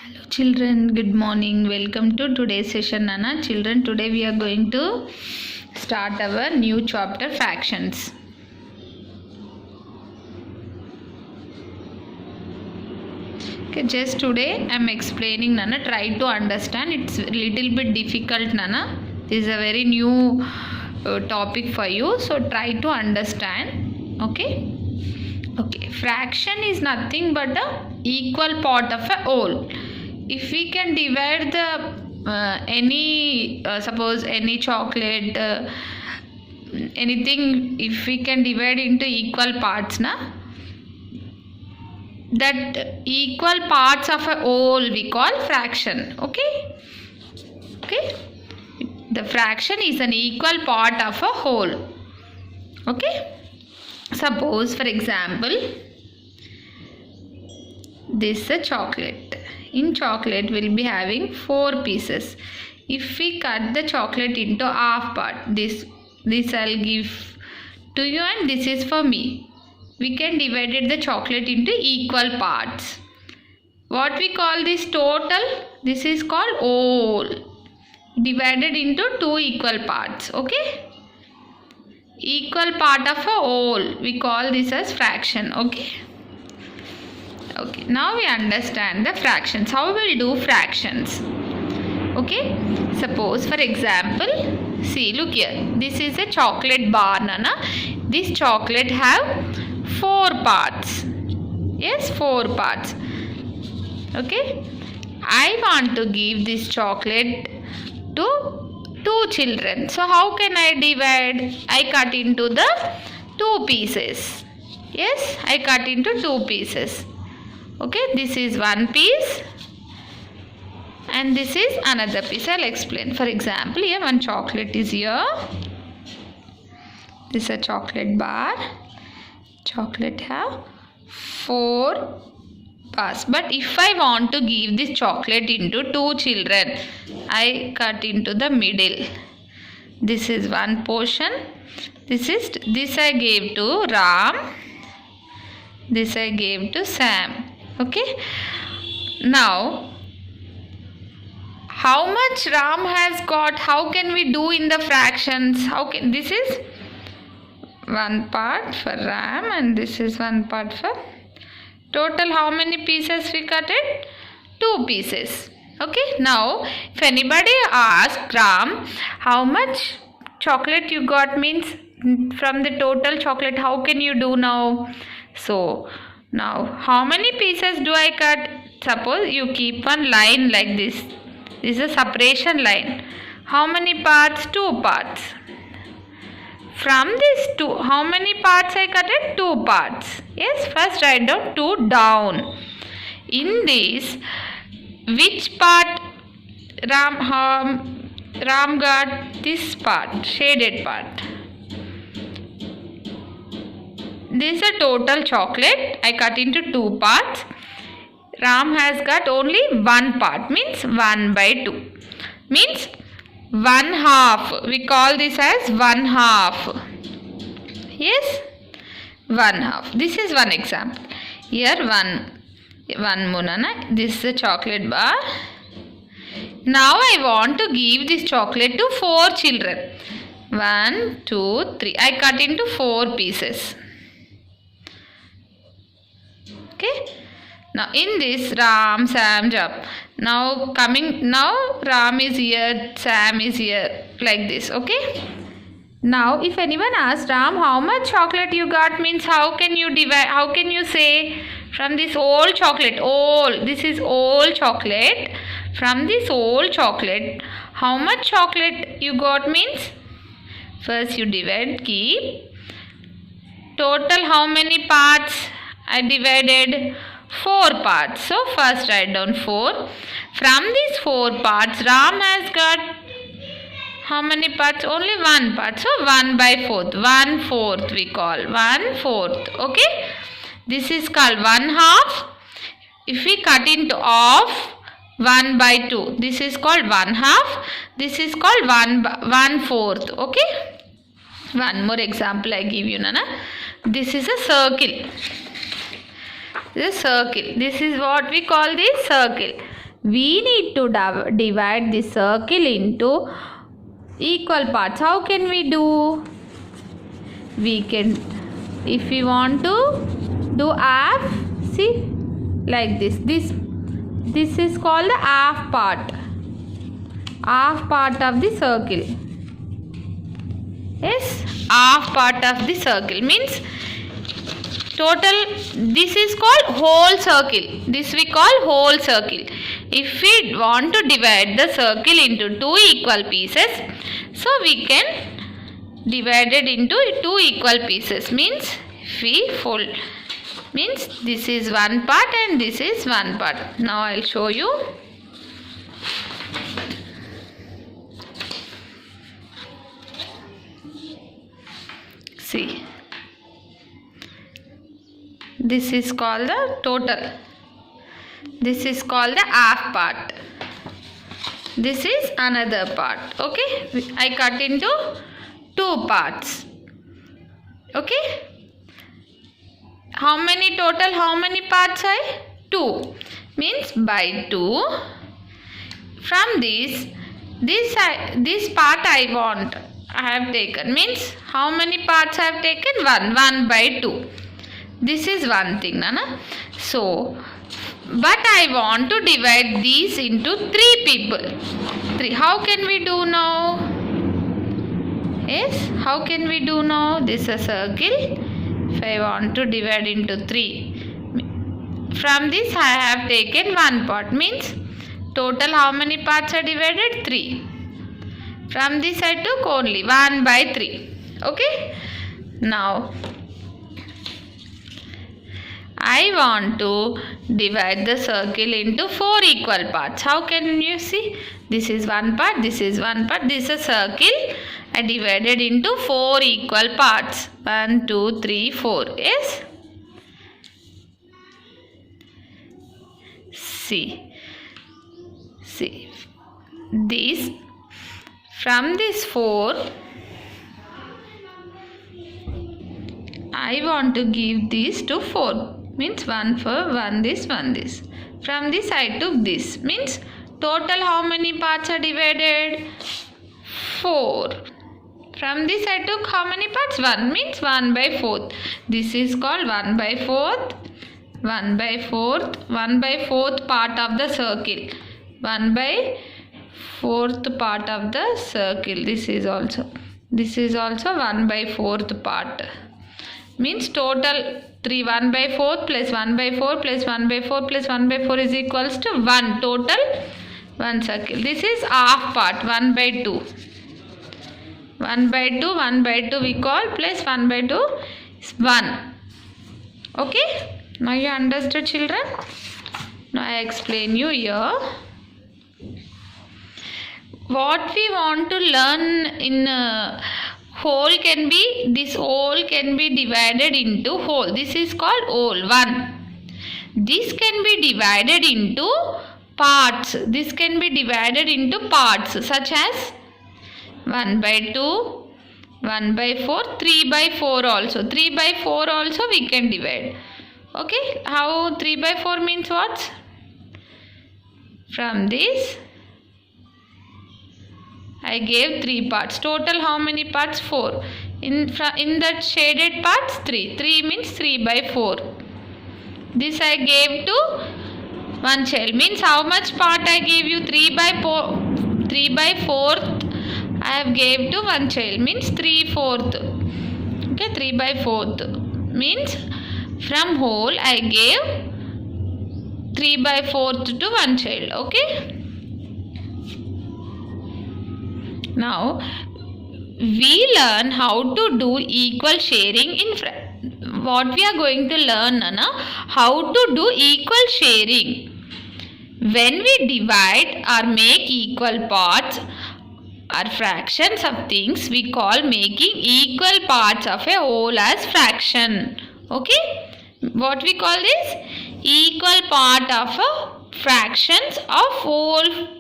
Hello children, good morning. Welcome to today's session, Nana. Children, today we are going to start our new chapter, fractions. Okay, just today I am explaining, Nana. Try to understand. It's a little bit difficult, Nana. This is a very new topic for you. So try to understand. Okay, fraction is nothing but a equal part of a whole. If we can divide the suppose any chocolate, anything, if we can divide into equal parts, that equal parts of a whole we call fraction. Okay, the fraction is an equal part of a whole. Okay. Suppose, for example, this is a chocolate. In chocolate, we'll be having 4 pieces. If we cut the chocolate into half part, this I'll give to you and this is for me. We can divide the chocolate into equal parts. What we call this total? This is called whole. Divided into 2 equal parts. Okay. Equal part of a whole, we call this as fraction. Okay, now we understand the fractions. How we'll do fractions? Okay, suppose for example, see, look here, this is a chocolate bar, Nana. This chocolate have 4 parts. Yes, 4 parts. Okay, I want to give this chocolate to 2 children. So how can I divide? I cut into the 2 pieces. Yes, I cut into 2 pieces. Okay, this is 1 piece and this is another piece. I'll explain. For example, here one chocolate is here. This is a chocolate bar. Chocolate have 4 parts. But if I want to give this chocolate into 2 children, I cut into the middle. This is one portion. This I gave to Ram. This I gave to Sam. Okay. Now, how much Ram has got? How can we do in the fractions? This is 1 part for Ram and this is 1 part for. Total how many pieces we cut it? 2 pieces. Okay. Now, if anybody asks Ram, how much chocolate you got, means from the total chocolate, how can you do now? So, now how many pieces do I cut? Suppose you keep one line like this. This is a separation line. How many parts? 2 parts. From this 2, how many parts I cut it? 2 parts. Yes, first write down 2 down. In this, which part Ram got? This part, shaded part. This is a total chocolate. I cut into 2 parts. Ram has got only 1 part, means 1 by 2. Means 1/2. We call this as 1/2. Yes, 1/2. This is one example. Here one more, Nana. This is a chocolate bar. Now I want to give this chocolate to 4 children. 1, 2, 3. I cut into 4 pieces. Okay. Now in this Ram, Sam, Jap. Now Ram is here, Sam is here, like this. Okay. Now if anyone asks, Ram, how much chocolate you got, means how can you divide? How can you say from this whole chocolate? This is whole chocolate. From this whole chocolate, how much chocolate you got, means first you divide, keep. Total how many parts I divided? 4 parts. So first write down 4. From these 4 parts, Ram has got how many parts? Only 1 part. So 1 by 4th. 1/4 we call. 1/4. Okay. This is called 1/2. If we cut into half, 1 by 2. This is called 1/2. This is called 1/4. Okay. One more example I give you, Nana. This is a circle. This is circle. This is what we call the circle. we need to divide the circle into equal parts. How can we do? We can, if we want to do half, see, like this. This is called the half part of the circle. Yes, half part of the circle means total. This is called whole circle. This we call whole circle. If we want to divide the circle into two equal pieces, so we can divide it into two equal pieces. Means if we fold, means this is one part and this is one part. Now I'll show you. See, this is called the total. This is called the half part. This is another part. Okay, I cut into two parts. Okay, how many total? How many parts I? 2. Means by 2. From this part I want. I have taken. Means how many parts I have taken? 1. 1 by 2. This is one thing, Nana. So, but I want to divide these into 3 people. 3. How can we do now? Yes, how can we do now? This is a circle. If I want to divide into 3, from this I have taken one part. Means total how many parts are divided? 3. From this I took only 1 by 3. Okay. Now I want to divide the circle into 4 equal parts. How can you see? This is one part, this is one part. This is a circle. I divided into 4 equal parts. 1, 2, 3, 4. Yes? See. This, from this 4, I want to give these to 4. Means 1 for 1 this, 1 this. From this I took this. Means total how many parts are divided? 4. From this I took how many parts? 1. Means 1 by 4th. This is called 1 by 4th. 1 by 4th. 1 by 4th part of the circle. 1 by 4th part of the circle. This is also 1 by 4th part. Means total 3. 1 by 4th plus 1 by 4 plus 1 by 4 plus 1 by 4 is equals to 1. Total 1 circle. This is half part. 1 by 2. 1 by 2. 1 by 2 we call, plus 1 by 2 is 1. Okay. Now you understood, children? Now I explain you here. What we want to learn in whole can be, this whole can be divided into whole. This is called whole 1. This can be divided into parts. This can be divided into parts such as 1 by 2, 1 by 4, 3 by 4 also. 3 by 4 also we can divide. Okay. How 3 by 4 means what? From this I gave 3 parts. Total how many parts? 4. In the shaded parts 3. 3 means 3 by 4. This I gave to one child. Means how much part I gave you? 3 by 4. 3 by 4th I have gave to one child. Means 3/4. Okay. 3 by 4th. Means from whole I gave 3 by 4th to one child. Okay. Now we learn how to do equal sharing in what we are going to learn, Nana, how to do equal sharing. When we divide or make equal parts or fractions of things, we call making equal parts of a whole as fraction. Okay. What we call this? Equal part of a fractions of whole.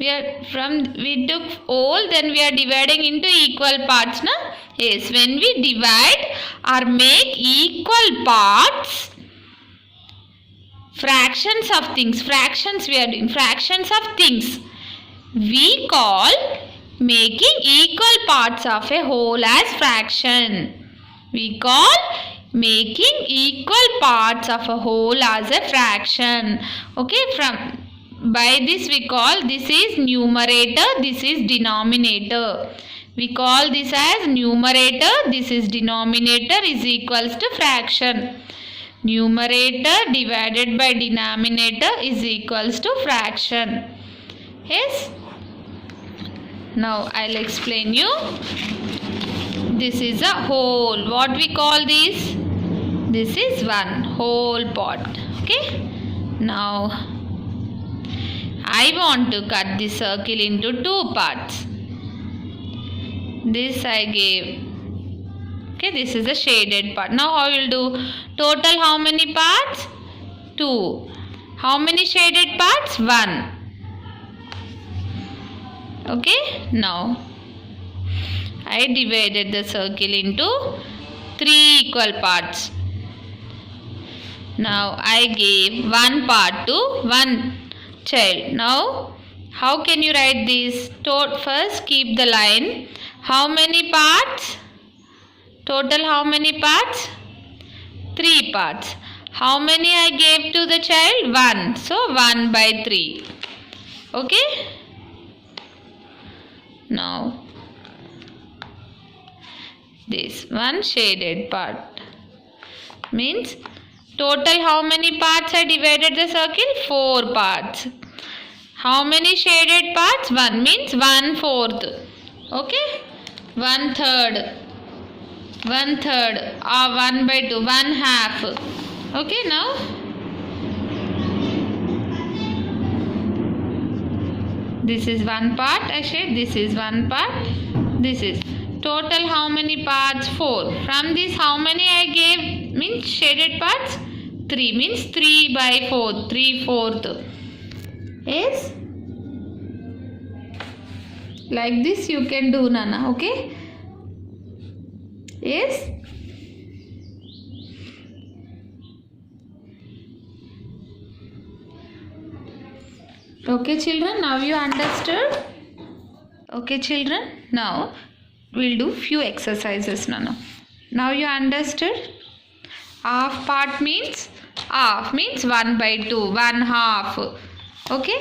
We took whole, then we are dividing into equal parts, na? Yes, when we divide or make equal parts, fractions of things. Fractions we are doing. Fractions of things. We call making equal parts of a whole as fraction. We call making equal parts of a whole as a fraction. Okay, by this we call this is numerator, this is denominator. We call this as numerator, this is denominator is equals to fraction. Numerator divided by denominator is equals to fraction. Yes. Now I'll explain you. This is a whole. What we call this? This is one whole part. Okay. Now I want to cut this circle into two parts. This I gave. Okay, this is the shaded part. Now how will do? Total how many parts? 2. How many shaded parts? 1. Okay, now I divided the circle into 3 equal parts. Now I gave one part to one child. Now how can you write this? First keep the line. How many parts? Total how many parts? 3 parts. How many I gave to the child? 1. So 1 by 3. Okay. Now this one shaded part means total how many parts I divided the circle? 4 parts. How many shaded parts? 1 means 1/4. Okay. 1/3. 1/3 or 1 by 2, 1/2. Okay, now this is one part I shade, this is one part, this is total how many parts? 4. From this how many I gave means shaded parts? 3 means 3 by 4, 3/4. Yes, like this you can do, Nana. Okay. Yes. Okay children, now you understood? Okay children, now we'll do few exercises now. Now you understood? Half part means 1 by 2, 1/2. Okay.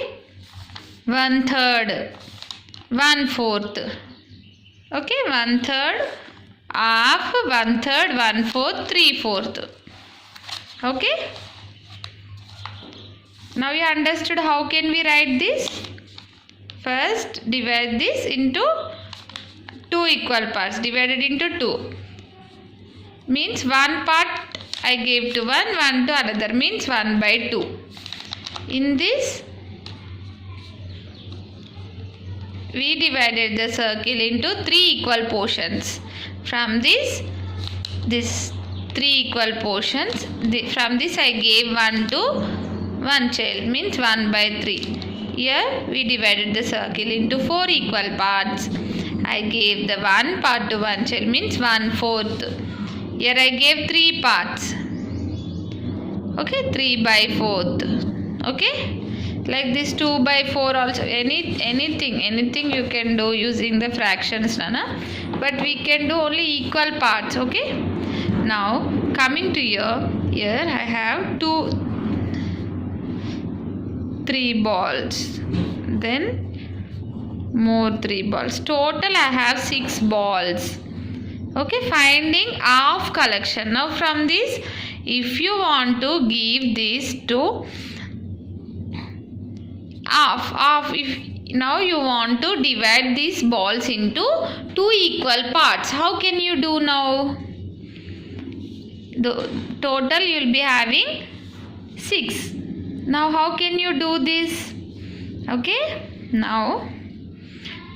1/3, 1/4. Okay, 1/3, half, 1/3, 1/4, 3/4. Okay. Now you understood how can we write this? First divide this into 2 equal parts. Divided into 2 means one part I gave to one to another means 1 by 2. In this we divided the circle into 3 equal portions. From this 3 equal portions, from this I gave one to one child means 1 by 3. Here we divided the circle into 4 equal parts. I gave the one part to one child means 1/4. Here I gave 3 parts. Okay, 3 by 4th. Okay, like this 2 by 4 also. Anything you can do using the fractions, Nana. But we can do only equal parts. Okay. Now coming to here I have 3 balls, then more 3 balls. Total I have 6 balls. Okay, finding half collection. Now from this, if you want to give this to half, if now you want to divide these balls into 2 equal parts, how can you do now? The total you will be having 6. Now how can you do this? Okay, now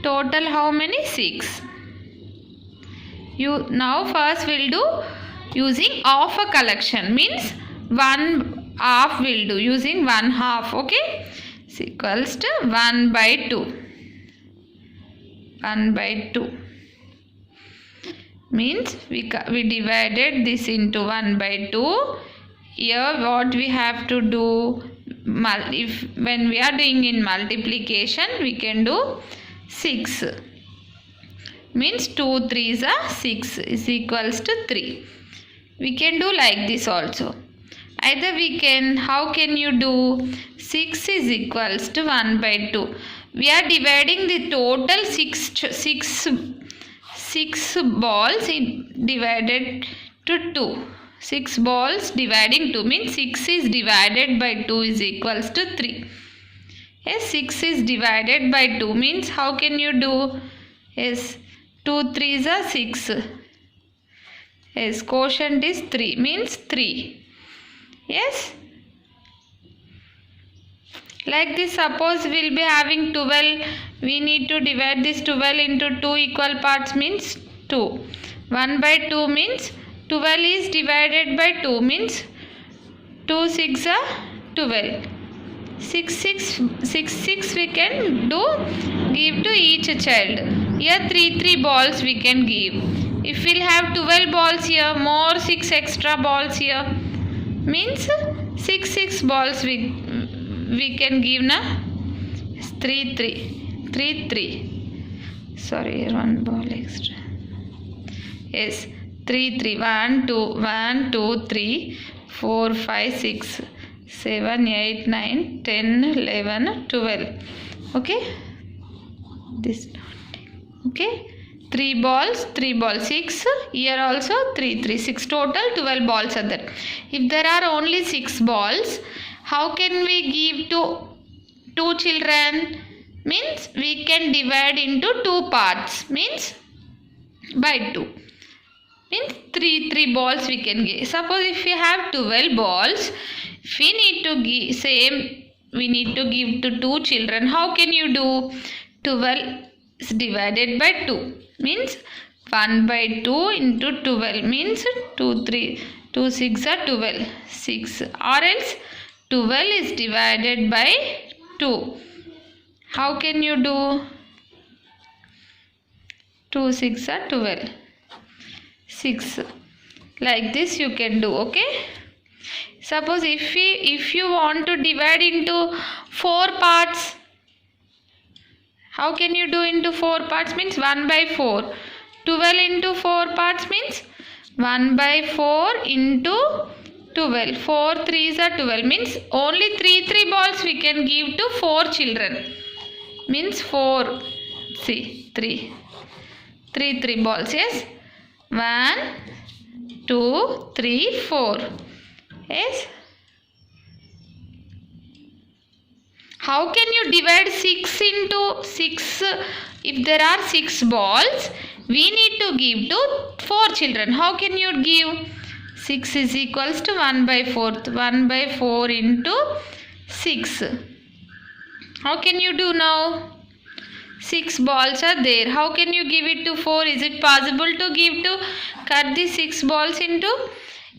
total how many? 6. You now first will do using half a collection means 1/2 will do using 1/2. Okay, is equals to 1 by 2. 1 by 2 means we divided this into 1 by 2. here what we have to do, if when we are doing in multiplication, we can do 6. Means 2 3s are 6 is equals to 3. We can do like this also. Either we can, how can you do 6 is equals to 1 by 2. We are dividing the total 6 balls divided to 2. 6 balls dividing 2 means 6 is divided by 2 is equals to 3. Yes, 6 is divided by 2 means how can you do? Yes, 2 3s are 6. Yes, quotient is 3 means 3. Yes. Like this, suppose we will be having 12. We need to divide this 12 into 2 equal parts means 2. 1 by 2 means 12 is divided by 2 means 2 6 are 12. 6 we can do give to each child. Here 3 balls we can give. If we'll have 12 balls here, more 6 extra balls here means 6 balls we can give na. 3. Sorry, here 1 ball extra. Yes, 3 1 2 3 4 5 6 7 8 9 10 11 12. Okay, this okay. 3 balls 6. Here also 3 6. Total 12 balls are there. If there are only 6 balls, how can we give to 2 children? Means we can divide into 2 parts means by 2. Means 3 balls we can give. Suppose if we have 12 balls, we need to give we need to give to 2 children. How can you do? 12 is divided by 2 means 1 by 2 into 12 means 2 6 are 12 6, or else 12 is divided by 2. How can you do? 2 6 are 12 6. Like this you can do. Okay. Suppose if you want to divide into 4 parts, how can you do into 4 parts? Means 1 by 4. 12 into 4 parts means 1 by 4 into 12. 4 3s are 12 means only 3 balls we can give to 4 children. Means 4. See, 3 balls. Yes. 1 2 3 4. Yes. How can you divide 6 into 6? If there are 6 balls, we need to give to 4 children. How can you give? 6 is equals to 1 by 4. 1 by 4 into 6. How can you do now? 6 balls are there. How can you give it to 4? Is it possible to give to cut the 6 balls into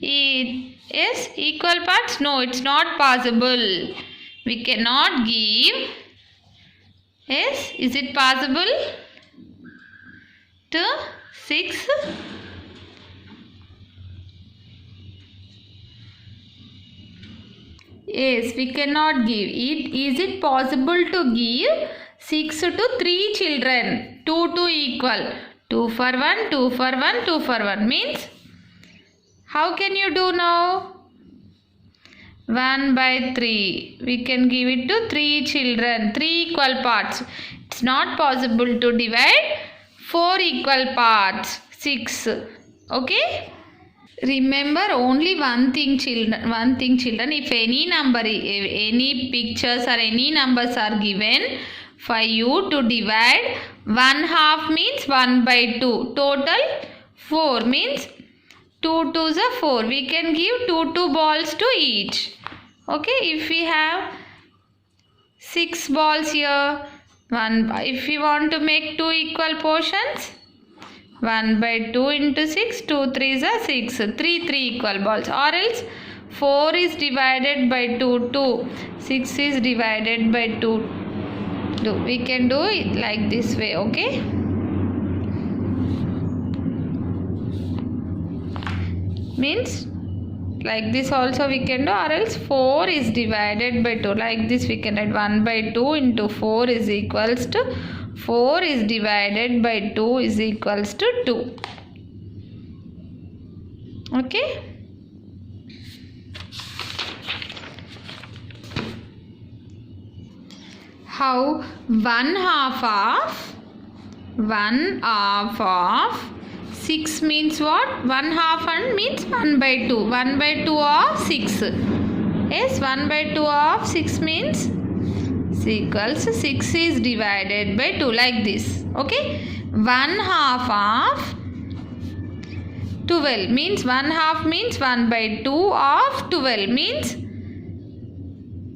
equal parts? No, it's not possible. We cannot give. Yes, is it possible to 6? Yes, we cannot give it. Is it possible to give 6 to 3 children? 2 to equal. 2 for 1, 2 for 1, 2 for 1 means how can you do now? 1 by 3. We can give it to 3 children. 3 equal parts. It's not possible to divide 4 equal parts. 6. Okay? Remember only one thing children. If any number, any pictures or any numbers are given, for you to divide 1/2 means 1 by 2. Total 4 means 2 2s are 4. We can give 2 balls to each. Okay, if we have 6 balls here, if we want to make 2 equal portions, 1 by 2 into 6, 2 3s are 6, 3 equal balls, or else 4 is divided by 2, 6 is divided by 2. We can do it like this way. Okay. Means Like this also we can do, or else 4 is divided by 2. Like this we can write 1 by 2 into 4 is equals to 4 is divided by 2 is equals to 2. Okay. How 1 half of 6 means what? 1 half and means 1 by 2. 1 by 2 of 6. Yes, 1 by 2 of 6 means equals 6 is divided by 2, like this. Okay. 1 half of 12 means 1 half means 1 by 2 of 12 means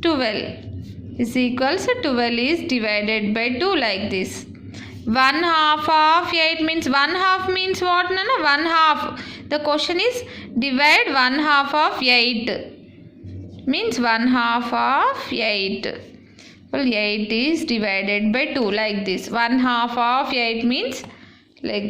12 is equals to 12 is divided by 2, like this. 1 half of 8 means 1 half means what? No, 1 half. The question is divide 1 half of 8 means 1 half of 8. Well, 8 is divided by 2, like this. 1 half of 8 means like